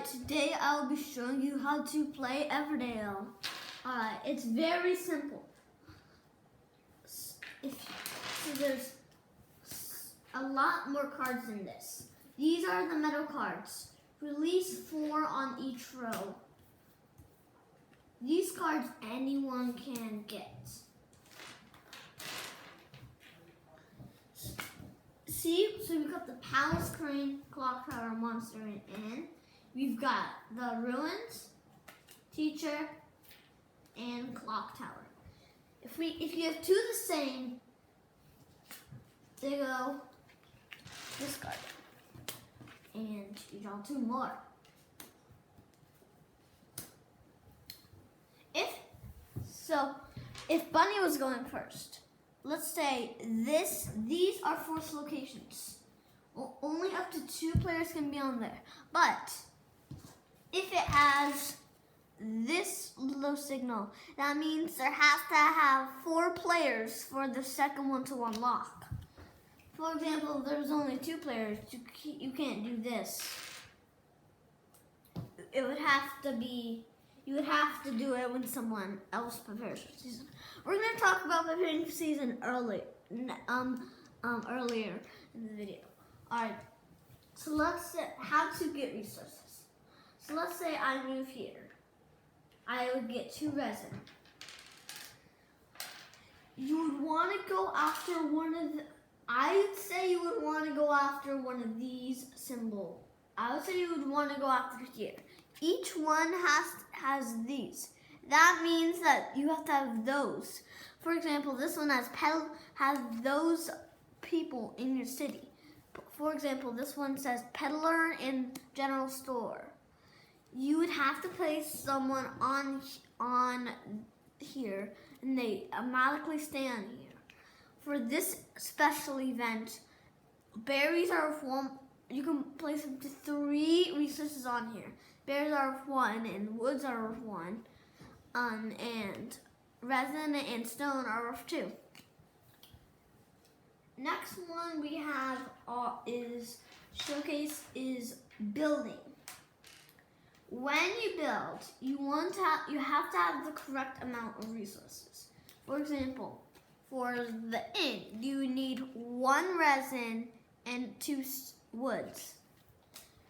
Alright, today I'll be showing you how to play Everdell. It's very simple. There's a lot more cards than this. These are the metal cards. Release 4 on each row. These cards anyone can get. See, so we've got the Palace, Crane, Clock Tower, Monster, and Inn. We've got the Ruins, Teacher, and Clock Tower. If you have two the same, they go discard. And you draw 2 more. If Bunny was going first, let's say these are forced locations. Only up to 2 players can be on there. But if it has this little signal, that means there has to have 4 players for the second one to unlock. For example, if there's only 2 players, you can't do this. It would have to be, you would have to do it when someone else prepares for season. We're going to talk about preparing for season earlier in the video. Alright, so let's say how to get resources. So let's say I move here. I would get 2 resin. You would want to go after one of the, I would say you would want to go after one of these symbols. I would say you would want to go after here. Each one has these. That means that you have to have those. For example, this one has those people in your city. For example, this one says peddler in general store. You would have to place someone on here, and they automatically stay on here. For this special event, berries are of 1. You can place up to 3 resources on here. Berries are of 1, and woods are of 1, and resin and stone are of 2. Next one we have is building. When you build, you have to have the correct amount of resources. For example, for the inn, you need 1 resin and 2 woods.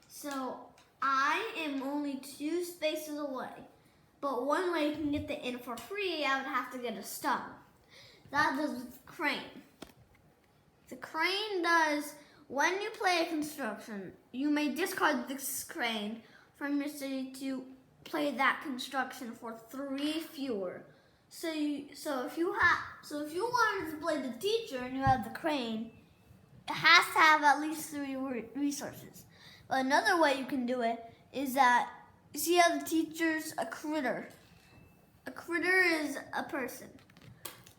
So I am only 2 spaces away. But one way you can get the inn for free, I would have to get a stone. That does the crane. The crane does, when you play a construction, you may discard this crane from your city to play that construction for 3 fewer. So if you wanted to play the teacher and you have the crane, it has to have at least 3 resources. But another way you can do it is that, see how the teacher's a critter. A critter is a person.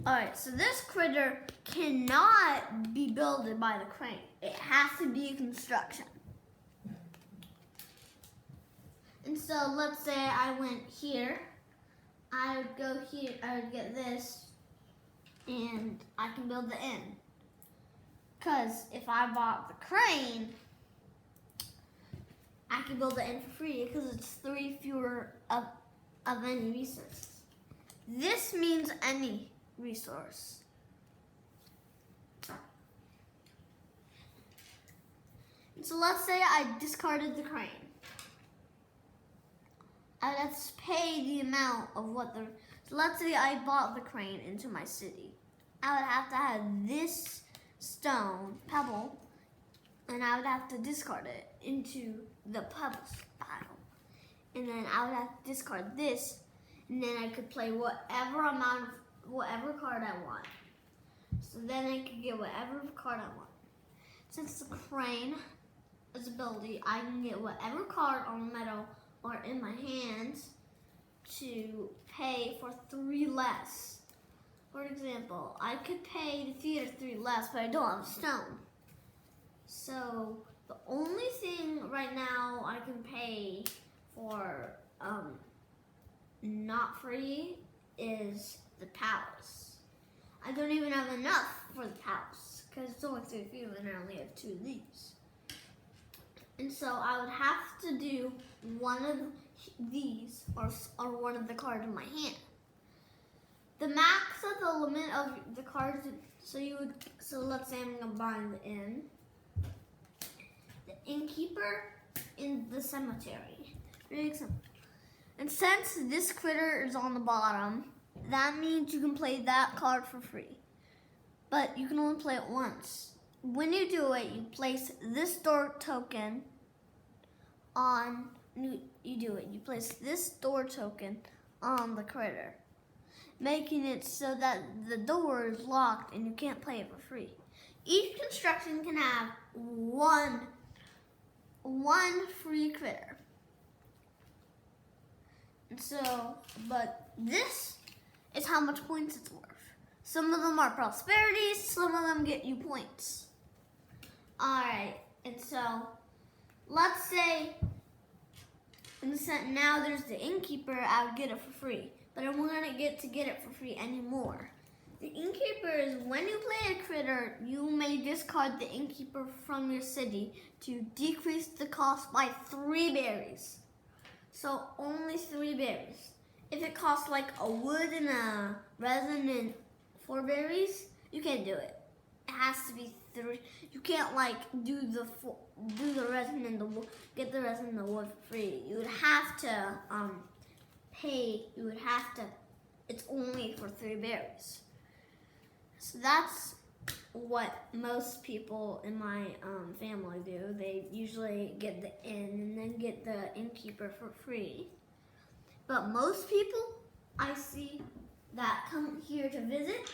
Alright, so this critter cannot be built by the crane. It has to be a construction. And so let's say I went here. I would go here, I would get this, and I can build the inn. Because if I bought the crane, I can build the inn for free because it's 3 fewer of any resources. This means any resource. And so let's say I discarded the crane. I would have to pay the amount of what the, so let's say I bought the crane into my city. I would have to have this stone, pebble, and I would have to discard it into the pebbles pile. And then I would have to discard this, and then I could play whatever card I want. So then I could get whatever card I want. Since the crane is ability, I can get whatever card on the metal or in my hands to pay for 3 less. For example, I could pay the theater 3 less, but I don't have stone. So the only thing right now I can pay for not free is the palace. I don't even have enough for the palace because it's only 3 few and I only have 2 of these. And so I would have to do one of these or one of the cards in my hand. The max of the limit of the cards, so let's say I'm gonna bind the inn. The innkeeper in the cemetery. Very simple. And since this critter is on the bottom, that means you can play that card for free. But you can only play it once. When you do it, you place this door token on, you place this door token on the critter, making it so that the door is locked and you can't play it for free. Each construction can have one free critter. And so, but this is how much points it's worth. Some of them are prosperities, some of them get you points. Alright, and so let's say now there's the innkeeper, I would get it for free. But I wouldn't get to get it for free anymore. The innkeeper is when you play a critter, you may discard the innkeeper from your city to decrease the cost by 3 berries. So only 3 berries. If it costs like a wood and a resin and 4 berries, you can't do it. It has to be 3. You can't like do the resin and the wood, get the resin and the wood for free. You would have to pay. You would have to. It's only for 3 berries. So that's what most people in my family do. They usually get the inn and then get the innkeeper for free. But most people I see that come here to visit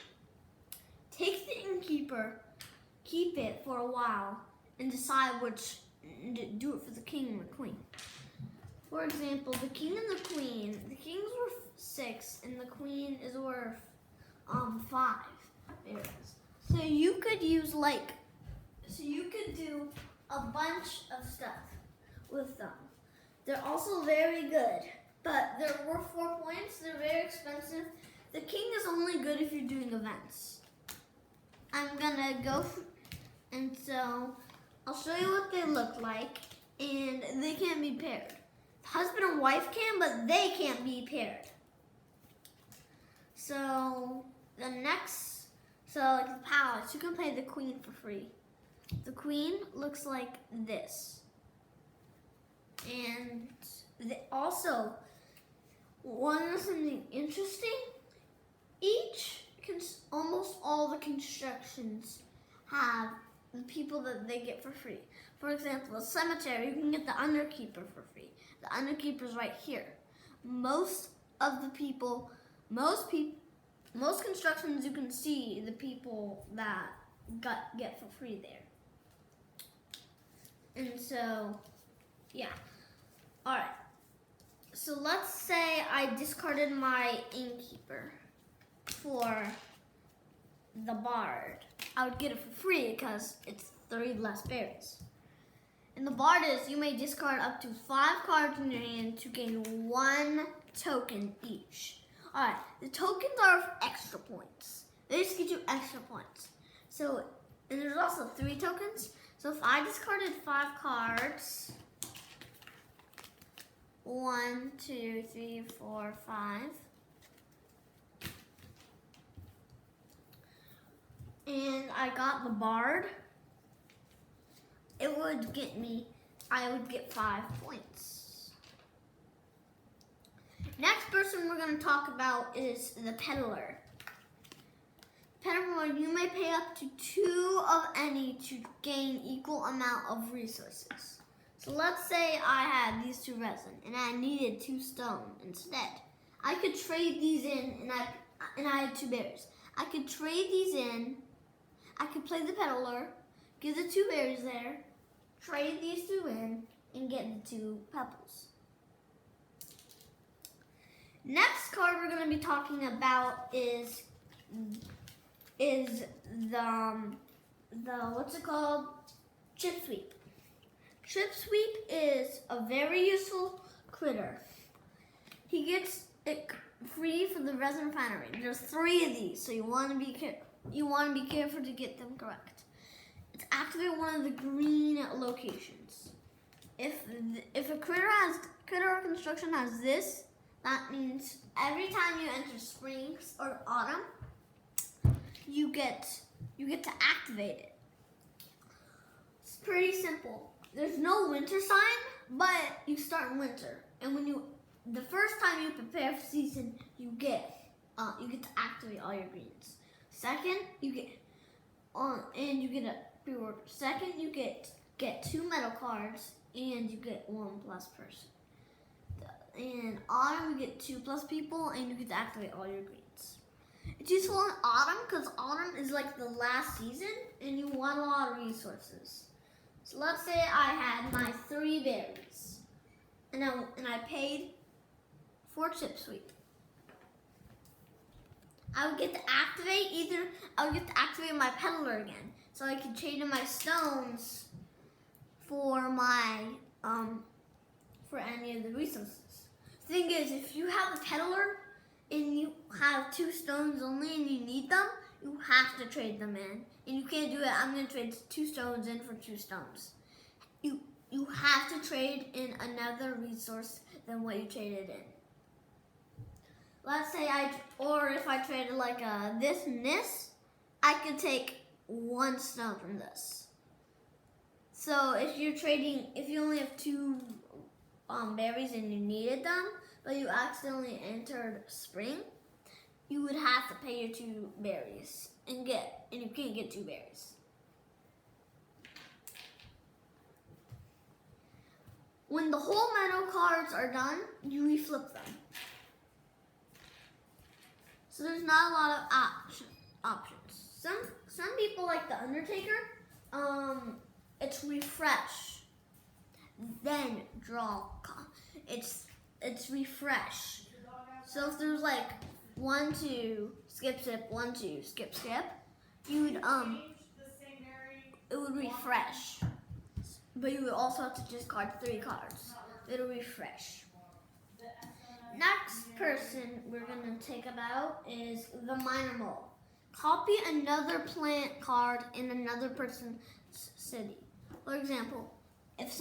take the innkeeper, keep it for a while, and decide which do it for the king and the queen. For example, the king and the queen. The king's worth 6, and the queen is worth 5 berries. So you could use you could do a bunch of stuff with them. They're also very good, but they're worth 4 points. They're very expensive. The king is only good if you're doing events. I'm gonna go, and so I'll show you what they look like, and they can't be paired. Husband and wife can, but they can't be paired. So like the palace, you can play the queen for free. The queen looks like this. And also, want to know something interesting? Almost all the constructions have the people that they get for free. For example, a cemetery, you can get the underkeeper for free. The underkeeper's right here. Most constructions you can see the people that get for free there. And so, yeah. Alright. So let's say I discarded my innkeeper for the bard. I would get it for free because it's 3 less berries. And the bard is, you may discard up to 5 cards in your hand to gain 1 token each. Alright, the tokens are extra points. They just get you extra points. So, and there's also 3 tokens. So if I discarded 5 cards, 1, 2, 3, 4, 5. And I got the bard, I would get 5 points. Next person we're going to talk about is the peddler. Peddler, you may pay up to 2 of any to gain equal amount of resources. So let's say I had these 2 resin and I needed 2 stone instead. I could trade these in and I had 2 berries. I could trade these in. I could play the peddler, give the 2 berries there, trade these 2 in, and get the 2 pebbles. Next card we're going to be talking about is the what's it called? Chip sweep. Chip sweep is a very useful critter. He gets it free for the resin refinery. There's 3 of these, so you want to be careful to get them correct. It's activate one of the green locations. if a critter or construction has this, that means every time you enter spring or autumn, you get to activate it. It's pretty simple. There's no winter sign, but you start in winter, and the first time you prepare for season, you get to activate all your greens. Second, you get a pre-worker. Second, you get 2 metal cards, and you get 1 plus person. In autumn, you get 2 plus people, and you get to activate all your greens. It's useful in autumn because autumn is like the last season, and you want a lot of resources. So let's say I had my 3 berries, and I paid 4 chip sweep. I would get to activate my peddler again, so I could trade in my stones for my for any of the resources. Thing is, if you have a peddler and you have 2 stones only and you need them, you have to trade them in. And you can't do it, I'm going to trade 2 stones in for 2 stones. You have to trade in another resource than what you traded in. Let's say if I traded like this and this, I could take 1 stone from this. So if you only have 2 berries and you needed them, but you accidentally entered spring, you would have to pay your 2 berries and you can't get 2 berries. When the whole metal cards are done, you reflip them. So there's not a lot of options. Some people like the Undertaker. It's refresh, then draw. It's refresh. So if there's like 1, 2, skip, 1, 2, skip, you would it would refresh. But you would also have to discard 3 cards. It'll refresh. Next person we're going to take about is the minor mole. Copy another plant card in another person's city. For example, if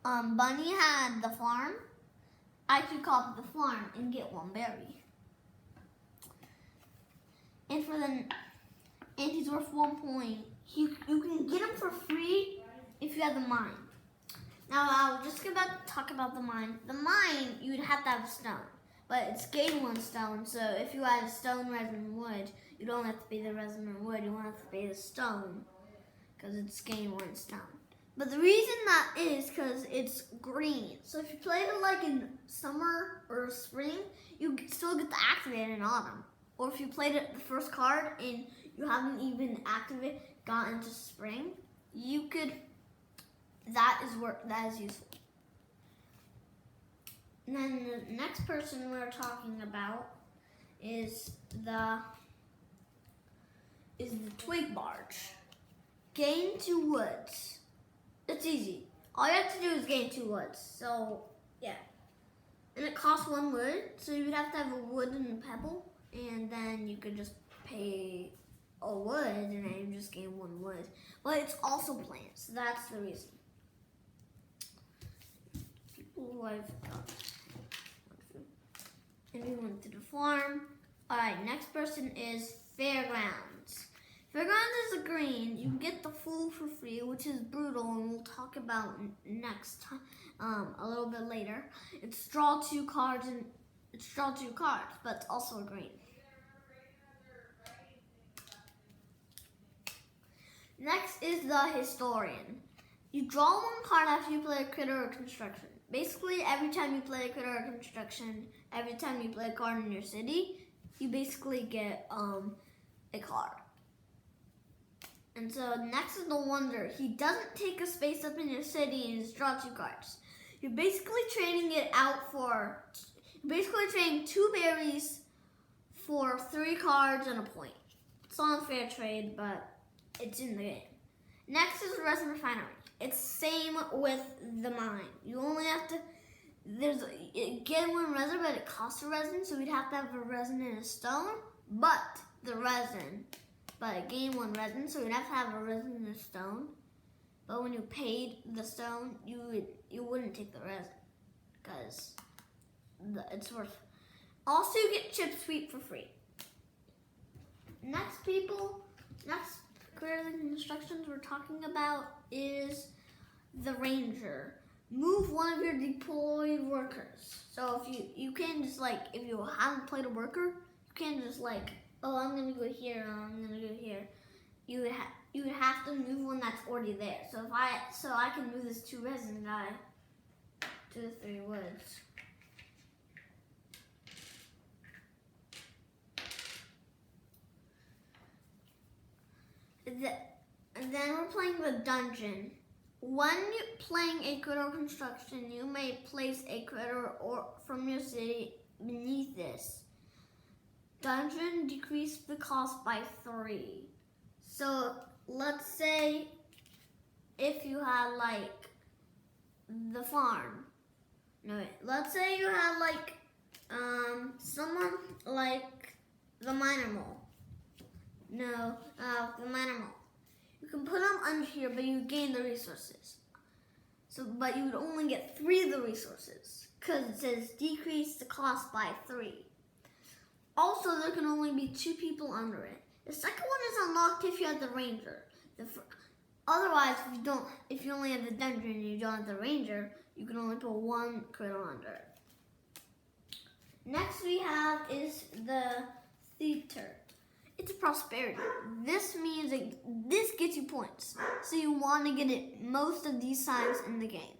Bunny had the farm, I could copy the farm and get 1 berry. And he's worth 1 point. You can get him for free if you have the mine. Now I'll just about to talk about the mine. The mine, you would have to have a stone, but it's gain 1 stone. So if you had a stone, resin, wood, you don't have to pay the resin or wood. You won't have to pay the stone because it's gain 1 stone. But the reason that is because it's green. So if you played it like in summer or spring, you still get to activate it in autumn. Or if you played it the first card and you haven't even got into spring, you could. That is useful. And then the next person we're talking about is the twig barge. Gain 2 woods. It's easy. All you have to do is gain 2 woods. So yeah, and it costs 1 wood. So you'd have to have a wood and a pebble, and then you could just pay a wood, and then you just gain 1 wood. But it's also plants. So that's the reason. And we went to the farm. Alright, next person is Fairgrounds. Fairgrounds is a green. You can get the food for free, which is brutal, and we'll talk about next time, a little bit later. It's draw 2 cards, but it's also a green. Next is the Historian. You draw 1 card after you play a critter or construction. Basically, every time you play a critter or construction, every time you play a card in your city, you basically get a card. And so next is the Wonder. He doesn't take a space up in your city and just draw 2 cards. You're basically trading it out for, trading 2 berries for 3 cards and a point. It's not a fair trade, but it's in the game. Next is Resin Refinery. It's same with the mine. You only have to, get 1 resin, but it costs a resin, so we'd have to have a resin and a stone, but gain 1 resin, so we'd have to have a resin and a stone, But when you paid the stone, you wouldn't take the resin because it's worth. Also, you get chip sweep for free. Next career instructions we're talking about is the ranger. Move one of your deployed workers. So if you can't just like, if you haven't played a worker, you can't just like, oh, I'm gonna go here, I'm gonna go here. You would have to move one that's already there. So I can move this 2 resin guy to the 3 woods. And then we're playing the dungeon. When you're playing a critter construction, you may place a critter or from your city beneath this. Dungeon decrease the cost by 3. So let's say if you had like the farm. No, wait. Let's say you had like someone like the miner mole. No, the miner mole. You can put them under here, but you gain the resources. But you would only get 3 of the resources because it says decrease the cost by 3. Also, there can only be 2 people under it. The second one is unlocked if you have the ranger. Otherwise, if you only have the dungeon and you don't have the ranger, you can only put 1 critter under it. Next we have is the theater. It's a prosperity. This means this gets you points. So you want to get it most of these times in the game.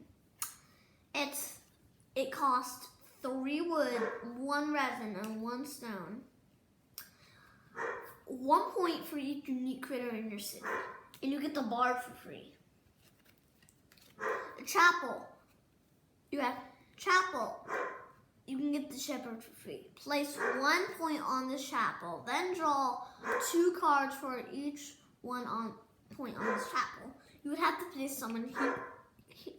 It costs 3 wood, 1 resin, and 1 stone. 1 point for each unique critter in your city. And you get the bard for free. The chapel. You have chapel. You can get the shepherd for free. Place 1 point on the chapel, then draw 2 cards for each point on this chapel. You would have to place someone here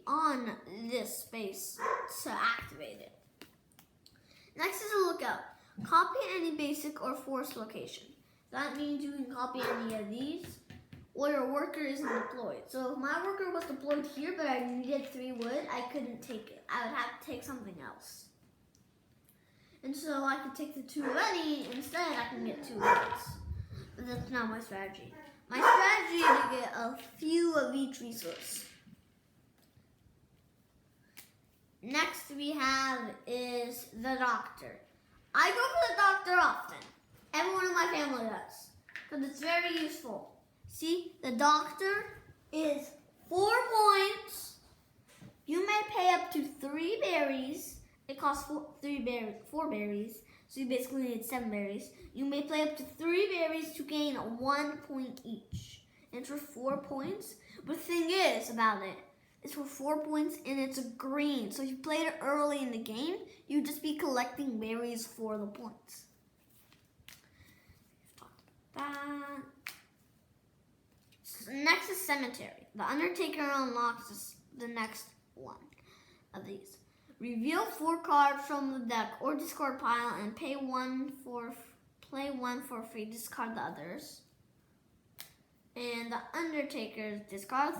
on this space to activate it. Next is a lookout. Copy any basic or forced location. That means you can copy any of these, or your worker isn't deployed. So if my worker was deployed here, but I needed 3 wood, I couldn't take it. I would have to take something else. And so I could take the 2 already, instead I can get 2 woods. But that's not my strategy. My strategy is to get a few of each resource. Next we have is the doctor. I go for the doctor often. Everyone in my family does. Because it's very useful. See, the doctor is 4 points. You may pay up to 3 berries. It costs 4 berries, so you basically need 7 berries. You may play up to 3 berries to gain 1 point each. And it's for 4 points. But the thing is about it, it's for 4 points and it's a green. So if you played it early in the game, you'd just be collecting berries for the points. That. So next is cemetery. The Undertaker unlocks the next one of these. Reveal 4 cards from the deck or discard pile and play 1 for free. Discard the others. And the Undertaker's discard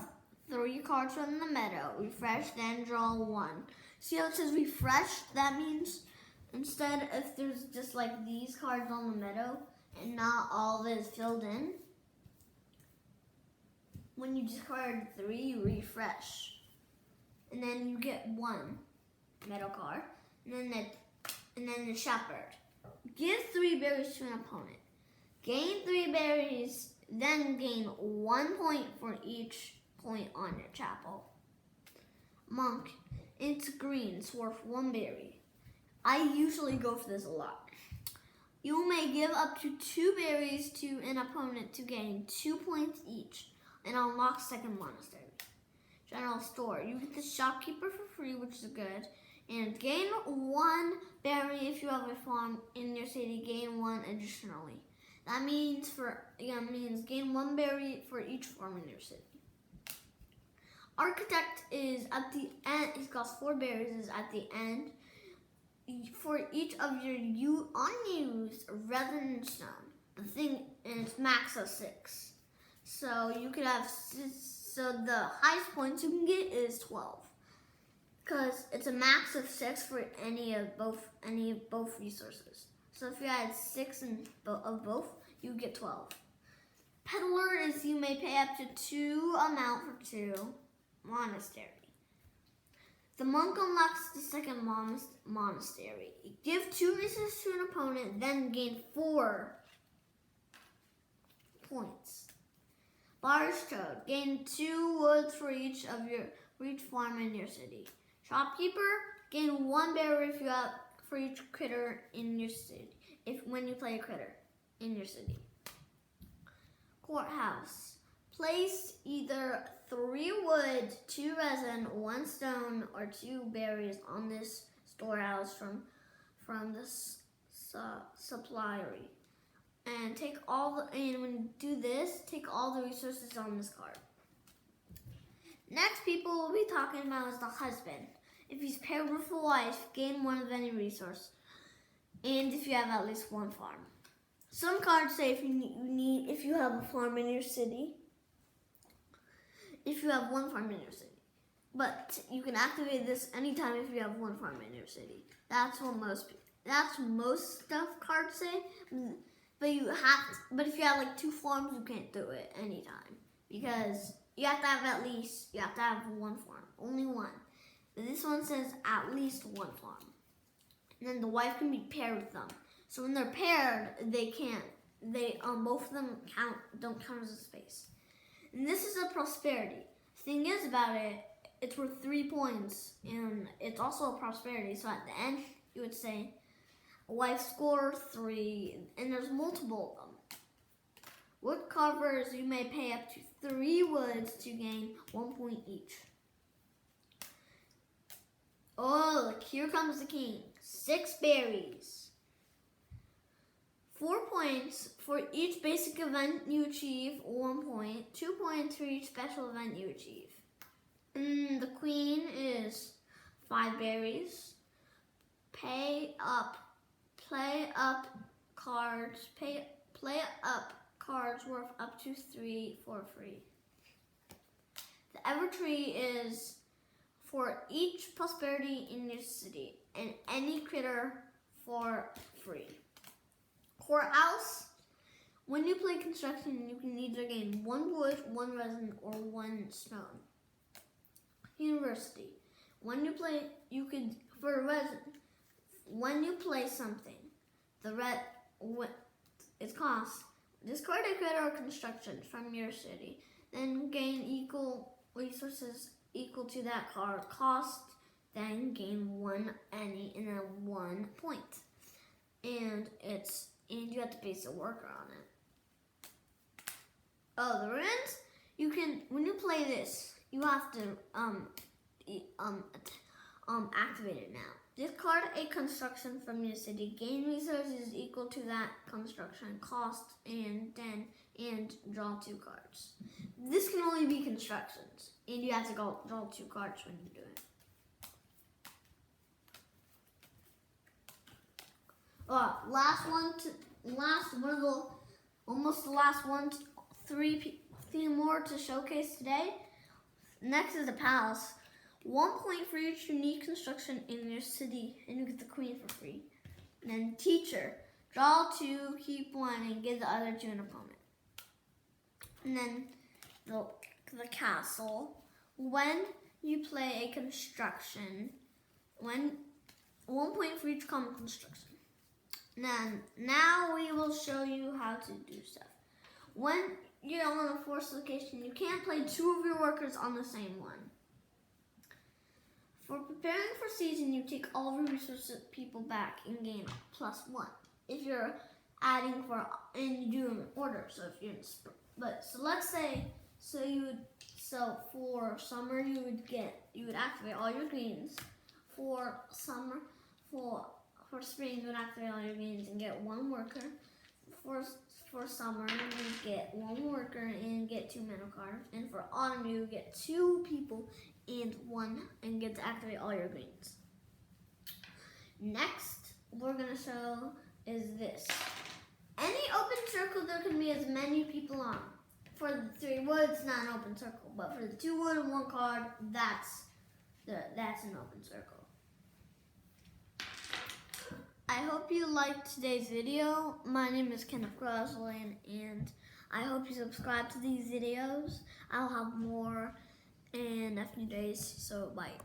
3 cards from the meadow. Refresh, then draw 1. See how it says refresh? That means instead, if there's just like these cards on the meadow and not all of it is filled in, when you discard 3, you refresh. And then you get 1 metal card, and then the shepherd. Give 3 berries to an opponent. Gain 3 berries, then gain 1 point for each point on your chapel. Monk. It's green. It's worth 1 berry. I usually go for this a lot. You may give up to 2 berries to an opponent to gain 2 points each and unlock second monastery. General store. You get the shopkeeper for free, which is good. And gain 1 berry if you have a farm in your city. Gain 1 additionally. That means gain 1 berry for each farm in your city. Architect is at the end. It costs 4 berries. Is at the end for each of your unused resin stone. The thing, and it's max of 6. So you could have So the highest points you can get is 12. Because it's a max of 6 for any of both resources. So if you had 6 of both, you get 12. Peddler is you may pay up to 2 amount for 2. Monastery. The monk unlocks the second monastery. You give 2 resources to an opponent, then gain 4 points. Bar's Toad. Gain 2 woods for each farm in your city. Shopkeeper. Gain 1 berry for each critter in your city. When you play a critter in your city. Courthouse. Place either 3 wood, 2 resin, 1 stone, or 2 berries on this storehouse from the supply. And when you do this, take all the resources on this card. Next people we'll be talking about is the husband. If he's paired with a wife, gain 1 of any resource. And if you have at least 1 farm. Some cards say if you have a farm in your city. If you have 1 farm in your city. But you can activate this anytime if you have 1 farm in your city. That's most stuff cards say. But if you have like 2 farms, you can't do it anytime. Because you have to have 1 farm. Only 1. But this one says at least 1 farm. And then the wife can be paired with them. So when they're paired, both of them don't count as a space. And this is a prosperity. Thing is about it, it's worth 3 points. And it's also a prosperity. So at the end, you would say, a wife score 3. And there's multiple of them. Wood carvers, you may pay up to 3 woods to gain 1 point each. Oh, look, here comes the king. 6 berries. 4 points for each basic event you achieve, 1 point. 2 points for each special event you achieve. The queen is 5 berries. Play up cards worth up to 3 for free. The Evertree is for each prosperity in your city and any critter for free. Courthouse. When you play construction, you can either gain 1 wood, 1 resin, or 1 stone. University. When you play something, it costs discard a critter or construction from your city, then gain equal resources equal to that card cost, then gain 1 any and then 1 point. And you have to base a worker on it. Oh, the ruins. When you play this, you have to activate it now. Discard a construction from your city. Gain resources equal to that construction cost, and draw 2 cards. This can only be constructions, and you have to draw 2 cards when you do it. Last one. 3 more to showcase today. Next is the palace. 1 point for each unique construction in your city, and you get the queen for free. And then teacher. Draw 2, keep 1, and give the other to an opponent. And then the castle. When you play a construction, 1 point for each common construction. Now we will show you how to do stuff. When you're on a forced location, you can't play 2 of your workers on the same one. For preparing for season, you take all of your resources people back and gain +1. If you're adding and you do them in order. So if you're let's say for summer you would activate all your greens. For spring you would activate all your greens and get 1 worker. For summer you would get 1 worker and get 2 mana cards. And for autumn you would get 2 people and get to activate all your greens. Next, we're gonna show is this. Any open circle, there can be as many people on. for the 3 wood, it's not an open circle. But for the 2 wood and 1 card, that's an open circle. I hope you liked today's video. My name is Kenneth Groslin, and I hope you subscribe to these videos. I'll have more in a few days, so bye.